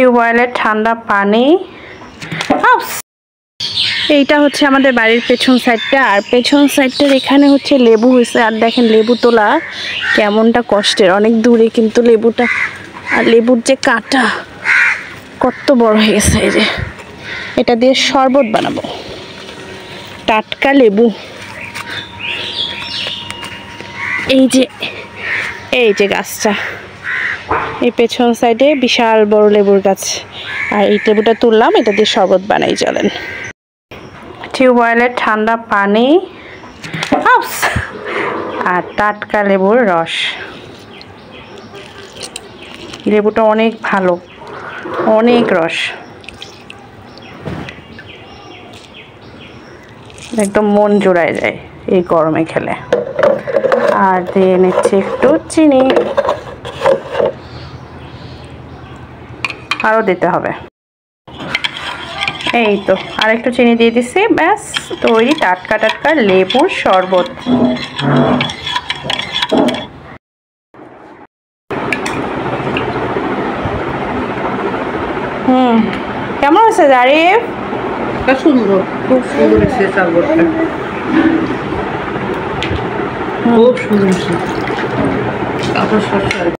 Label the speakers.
Speaker 1: টিউবওয়েলের ঠান্ডা পানি। এইটা হচ্ছে আমাদের বাড়ির পেছন সাইডটা, আর পেছন সাইডটার এখানে হচ্ছে লেবু হয়েছে। আর দেখেন লেবু তোলা কেমনটা কষ্টের, অনেক দূরে কিন্তু লেবুটা। আর লেবুর যে কাঁটা কত বড় হয়ে গেছে। এই যে এটা দিয়ে শরবত বানাবো, টাটকা লেবু। এই যে গাছটা, এই পেছন সাইডে বিশাল বড় লেবুর গাছ। আর এই লেবুটা তুললাম, এটা দিয়ে শরবত বানাই চলেন। টিউবওয়েলের ঠান্ডা পানি আর টাটকা লেবুর রস। লেবুটা অনেক ভালো, অনেক রস, একদম মন জুড়ায় যায় এই গরমে খেলে। আর দিয়ে নিচ্ছি একটু চিনি, আরও দিতে হবে। এই তো আর একটু চিনি দিয়ে দিচ্ছি, ব্যাস তৈরি টাটকা টাটকা লেবুর শরবত। কেমন হয়েছে জারিফ?
Speaker 2: সুন্দর, খুব সুন্দর হয়েছে শরবতটা, খুব সুন্দর হয়েছে।